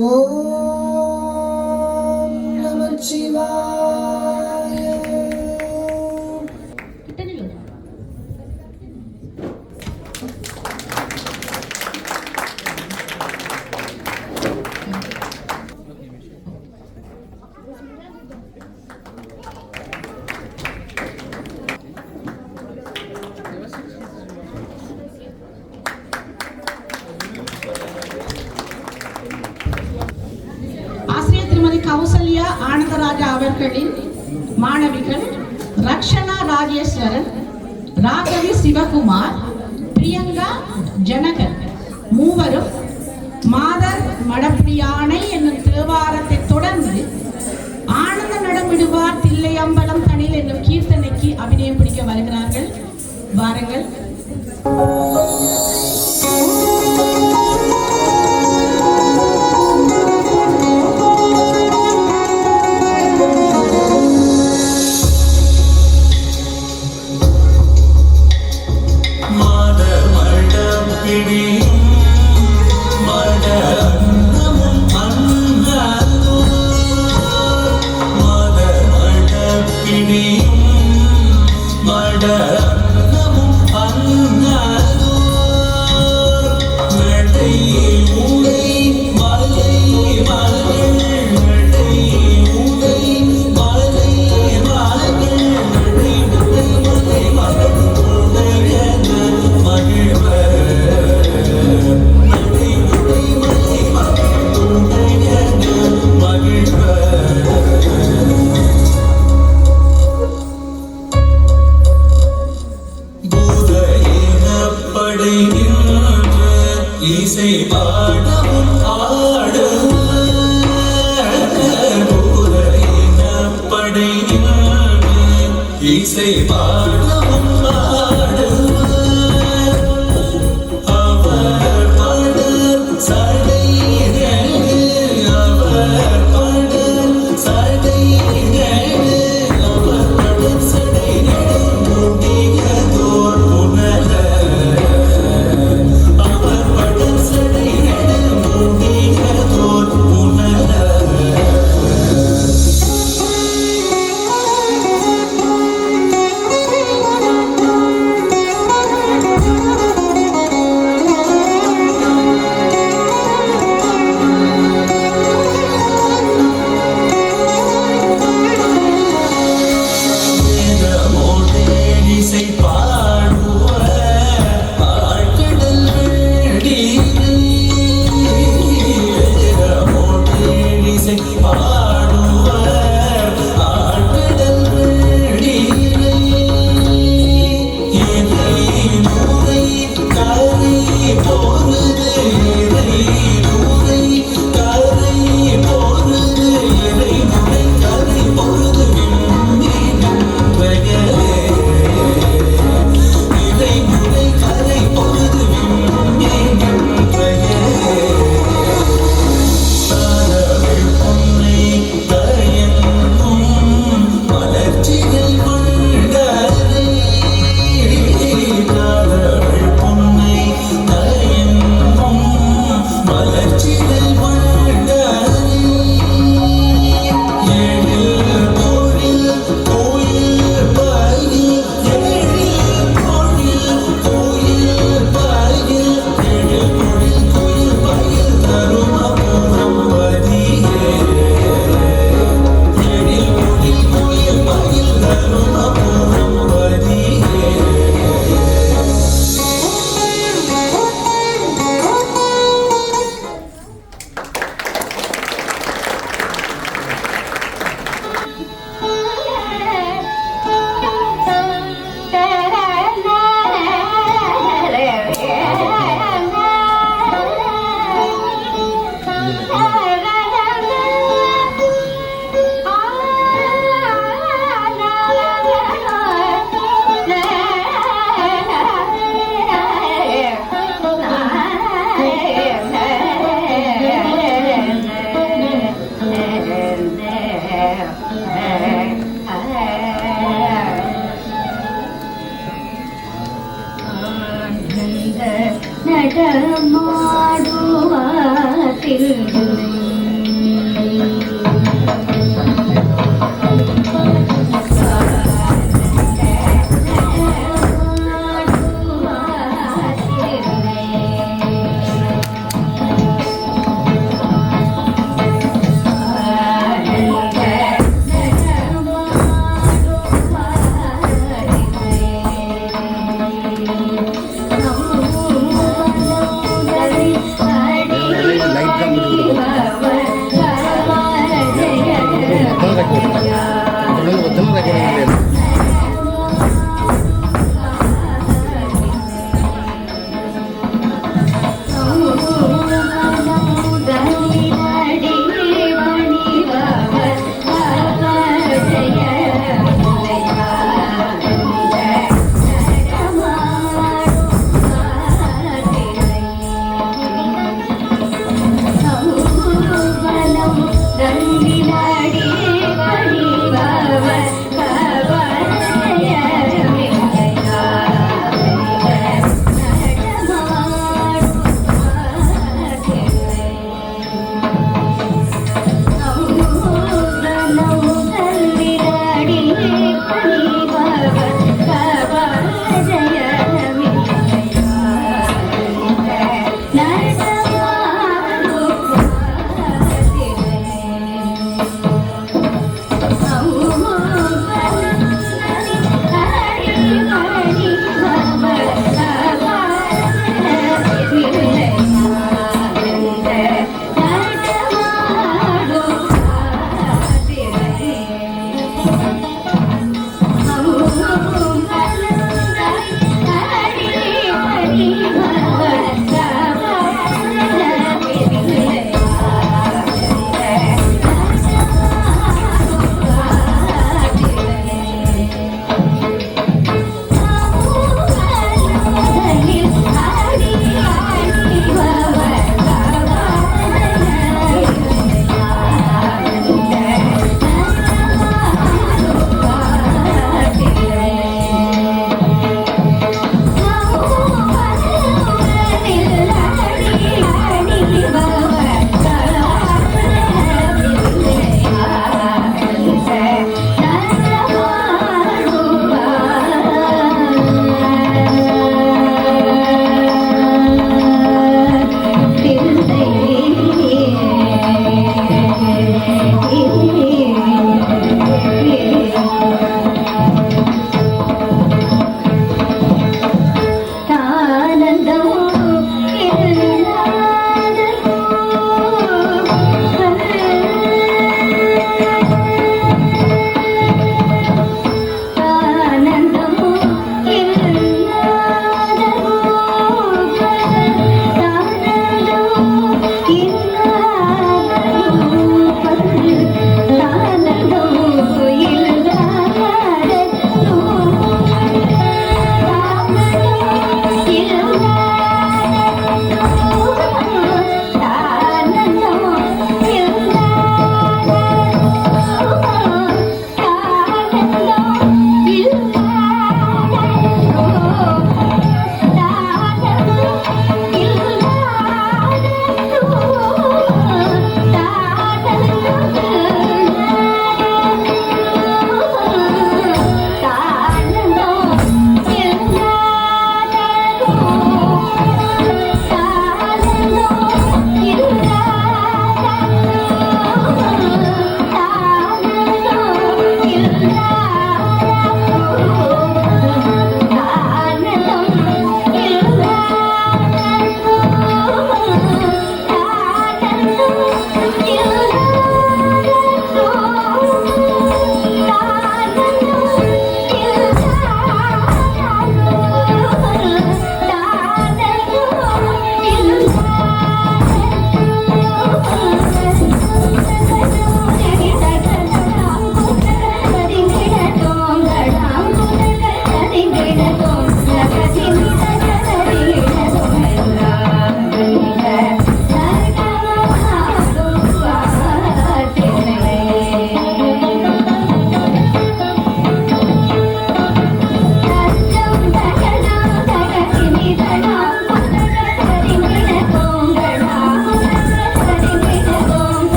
ஓம் நமச்சிவாய. கௌசல்யா ஆனந்தராஜா அவர்களின் மாணவிகள் ரக்ஷனா ராஜேஸ்வரன், ராகவி சிவகுமார், பிரியங்கா ஜனகன் மூவரும் மாதர் மடப்பியானை என்னும் தேவாரத்தை தொடர்ந்து ஆனந்த நடமிடுவார் தில்லை அம்பலம் தனில் என்னும் கீர்த்தனைக்கு அபிநயம் பிடிக்க வருகிறார்கள். வாருங்கள். இசை பாடவும் ஆடுபடை இசை பாடவும் ஆடு அவர் பாடு சடை அவர் பாடு சடை அவர் பாடு சடை முடியதோர் உணர நடமாடுவார்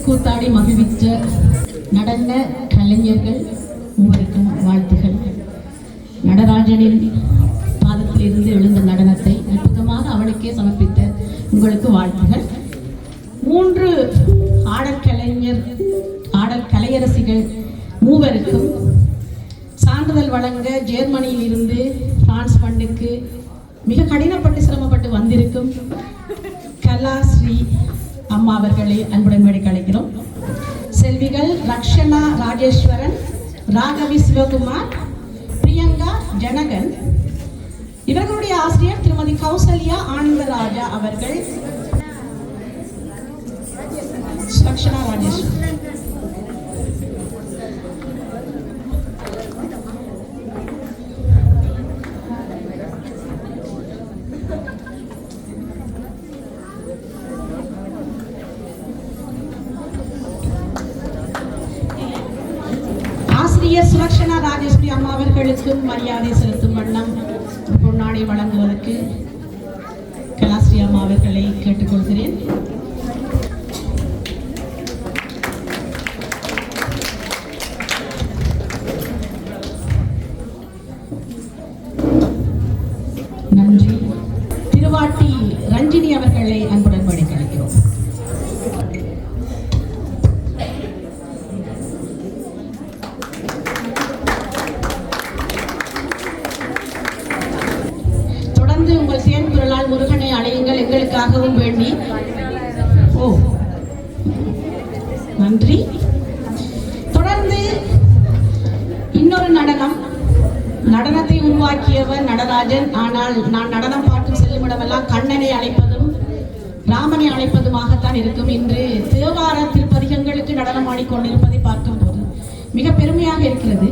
கூத்தாடி மகிழ்வித்த நடன கலைஞர்கள் மூவருக்கும் வாழ்த்துகள். நடராஜனின் பாதத்தில் இருந்து எழுந்த நடனத்தை அற்புதமாக அவனுக்கே சமர்ப்பித்த உங்களுக்கு வாழ்த்துகள். 3 ஆடல் கலையரசிகள் மூவருக்கும் சான்றிதழ் வழங்க ஜெர்மனியில் இருந்து பிரான்ஸ் மண்ணுக்கு மிக கடினப்பட்டு சிரமப்பட்டு வந்திருக்கும் கலாஸ்ரீ அம்மா அவர்களை அன்புடன் வேடிக்கை அழைக்கிறோம். செல்விகள் ரக்ஷனா ராஜேஸ்வரன், ராகவி சிவகுமார், பிரியங்கா ஜனகன். இவர்களுடைய ஆசிரியர் திருமதி கௌசல்யா ஆனந்தராஜா அவர்கள். ரக்ஷனா ராஜேஸ்வரன். ஆசிரியர் சுலக்ஷனா ராஜேஸ்வரி அம்மா அவர்களுக்கு மரியாதை செலுத்தும் வண்ணம் பொன்னாடை வழங்குவதற்கு கலாஸ்ரீ அம்மா அவர்களை கேட்டுக்கொள்கிறேன். நன்றி. திருவாட்டி ரஞ்சினி அவர்களை அன்புடன் வேடிக்கை அழைக்கிறோம். உங்கள் சேர்ந்துள்ளால் முருகனை அழையுங்கள் எங்களுக்காகவும் வேண்டி. ஓ நன்றி. தொடர்ந்து இன்னொரு நடனத்தை உருவாக்கியவர் நடராஜன். ஆனால் நான் நடனம் பார்க்கும் செல்லுமிடமெல்லாம் கண்ணனை அழைப்பதும் ராமனை அழைப்பதுமாகத்தான் இருக்கும். இன்று தேவார திருப்பதிகங்களுக்கு நடனம் ஆடிக்கொண்டிருப்பதை பார்க்கும் போது மிக பெருமையாக இருக்கிறது.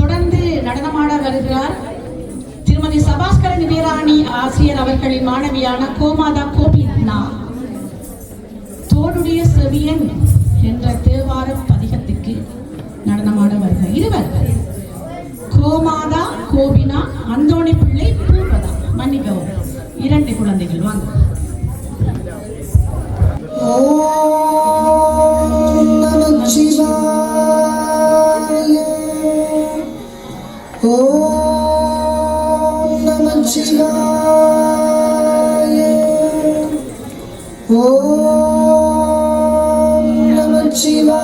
தொடர்ந்து நடனமாட வருகிறார் திருமதி சபாஸ்கர நிவேராணி ஆசிரியர் அவர்களின் மாணவியான கோமாதா கோபினா. தோடுடைய செவியன் என்ற தேவார பதிகத்துக்கு நடனமாட வருகிறார். இருவர் கோமாதா கோபினா, அந்தோணி பிள்ளை பூர்வதா. மன்னிக்கவும், 2 குழந்தைகள். வாங்க. ஓம் நமச்சிவாய. ஓம் நமச்சிவாய. ஓம் நமச்சிவாய.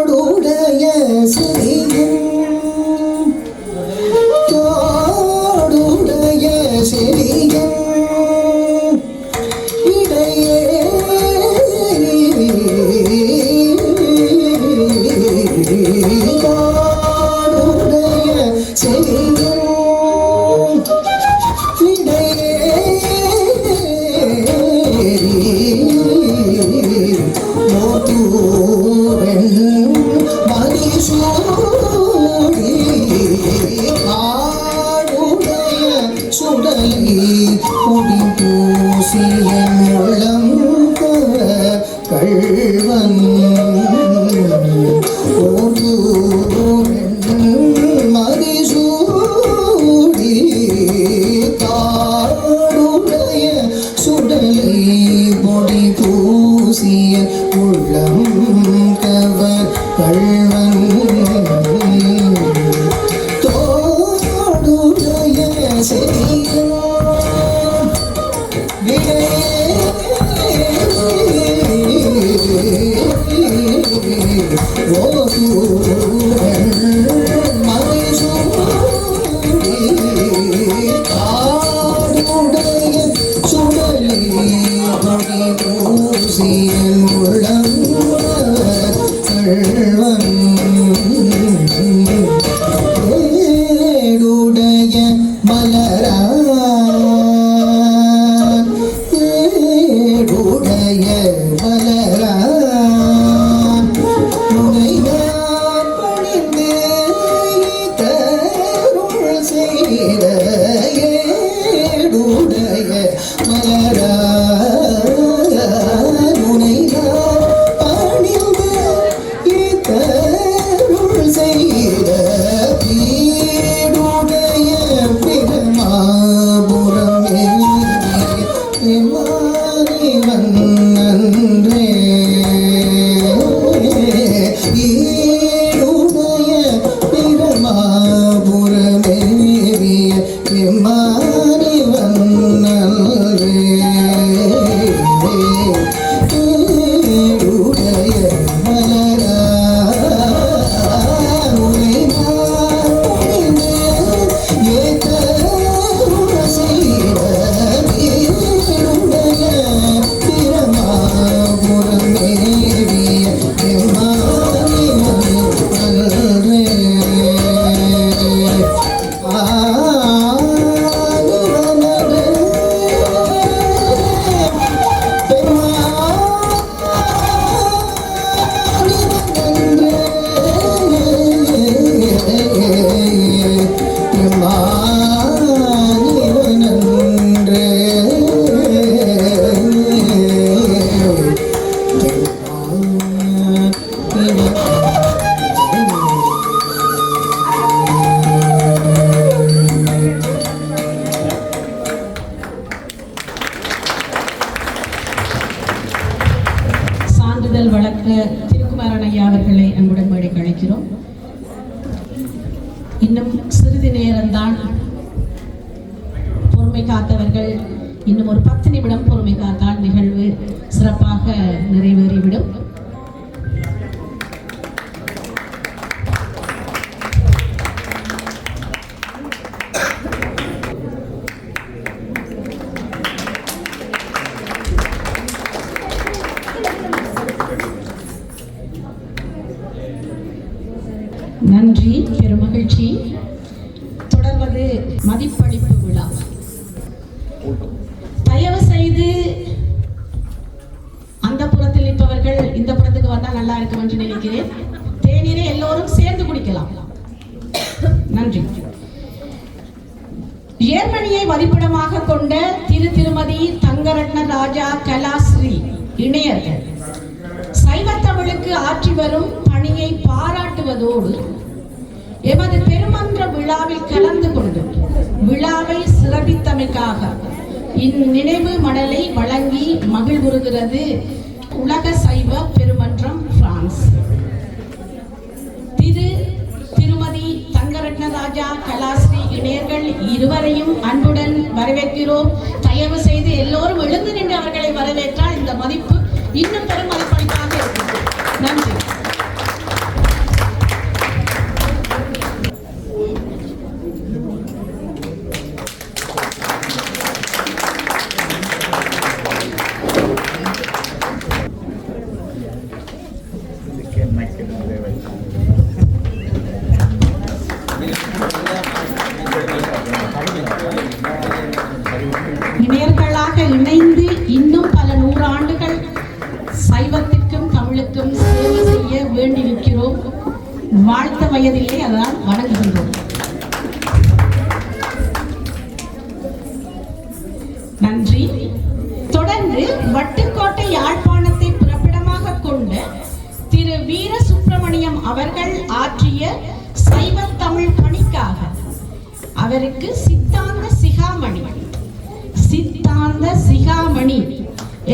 தோடுடைய செவியன், தோடுடைய செவியன் இடையே தோடுடைய செவியன் கள்வன் மதிசூடி தாடுடைய சுடலை பொடி பூசிய உள்ளம் கவர் கள்வன் தோடுடைய செய்ய உள்ளம் கள்வன் திருக்குமாரன் ஐயா அவர்களை அன்புடன் மேடைக்கு அழைக்கிறோம். இன்னும் சிறிது நேரம்தான் பொறுமை காத்தவர்கள் இன்னும் ஒரு 10 நிமிடம் பொறுமை காத்தால் நிகழ்வு சிறப்பாக நிறைவேறிவிடும். நன்றி, பெருமகிழ்ச்சி. தொடர்வது மதிப்பளிப்பு விழா. தயவு செய்து அந்த புறத்தில் நிற்பவர்கள் இந்த புறத்துக்கு வந்தால் நல்லா இருக்கும் என்று நினைக்கிறேன். தேநீரை எல்லோரும் சேர்ந்து குடிக்கலாம். நன்றி. ஜெர்மனியை வதிப்பிடமாக கொண்ட திருமதி தங்கரட்ன ராஜா கலாஸ்ரீ இணையர்கள் சைவத்தமிழுக்கு ஆற்றி வரும் பணியை பாராட்டுவதோடு எமது பெருமன்ற விழாவில் கலந்து கொண்டு விழாவை சிறப்பித்தமைக்காக இந்நினைவு மடலை வழங்கி மகிழ்வுறுகிறது உலக சைவ பெருமன்றம் பிரான்ஸ். திருமதி தங்கரட்ன ராஜா கலாஸ்ரீ இணையர்கள் இருவரையும் அன்புடன் வரவேற்கிறோம். தயவு செய்து எல்லோரும் எழுந்து நின்று அவர்களை வரவேற்றால் இந்த மதிப்பு இன்னும் பெரும் மதிப்பளிப்பாக இருக்கிறது. நன்றி. இணையர்களாக இணைந்து இன்னும் பல 100 ஆண்டுகள் சைவத்திற்கும் தமிழுக்கும் சேவை செய்ய வேண்டி நிற்கிறோம். வாழ்த்த வயதில்லை, அதனால் வணங்குகின்றோம். நன்றி. தொடர்ந்து வட்டுக்கோட்டை யாழ்ப்பாணத்தை பிறப்பிடமாக கொண்ட திரு வீர சுப்பிரமணியம் அவர்கள் ஆற்றிய சைவ தமிழ் பணிக்காக அவருக்கு சித்தாந்த சிகாமணி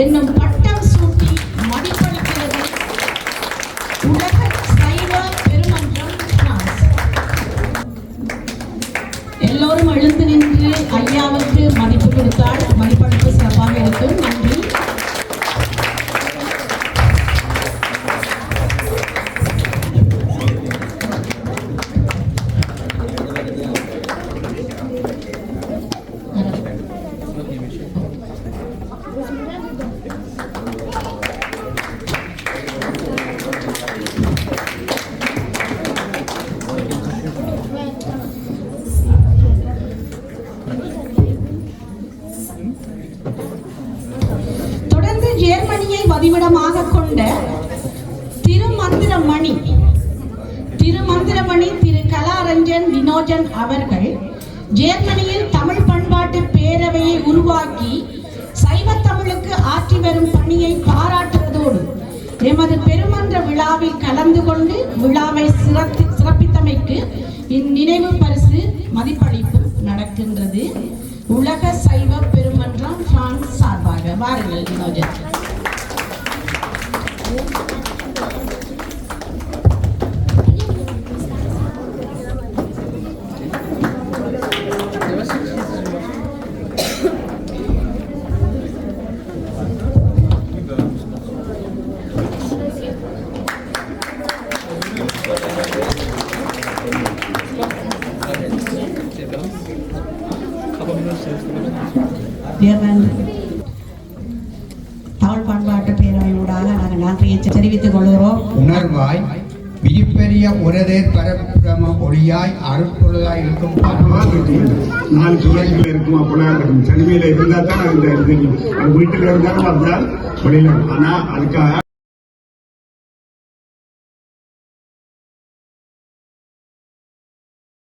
என்னும் பட்டம் சூட்டி மதிப்பளிக்கிறது உலக சைவ பெருமன்றம் பிரான்ஸ். எல்லோரும் எழுந்து நின்று ஐயாவுக்கு மதிப்பு கொடுத்தால் மதிப்பளிப்பு சிறப்பாக இருக்கும். நன்றி. ஜெர்மனியை வதிவிடமாக கொண்ட திருமந்திரமணி திரு கலாரஞ்சன் வினோஜன் அவர்கள் ஜெர்மனியில் தமிழ் பண்பாட்டு பேரவையை உருவாக்கி சைவ தமிழுக்கு ஆற்றி வரும் பணியை பாராட்டுவதோடு எமது பெருமன்ற விழாவில் கலந்து கொண்டு விழாவை சிறப்பித்தமைக்கு இந்நினைவு பரிசு மதிப்பளிப்பு நடக்கின்றது உலக சைவ பெருமன்றம் பிரான்ஸ் சார்பாக. வாருங்கள் வினோஜன். தமிழ் பண்பாட்டு பேரவையூடாக நாங்கள் நன்றியை தெரிவித்துக் கொள்கிறோம். உணர்வாய் விழிப்பெரிய உரதேர் பரப்பிரம ஒளியாய் அருட்பொழுதாய் இருக்கும் நாலு சுவைகள் இருக்கும். அப்பெல்லாம் இருக்கும் தனிமையில இருந்தா தான் அது தெரியும். அது வீட்டுல இருந்தாலும் அதுதான் வெளியில. ஆனா அதுக்காக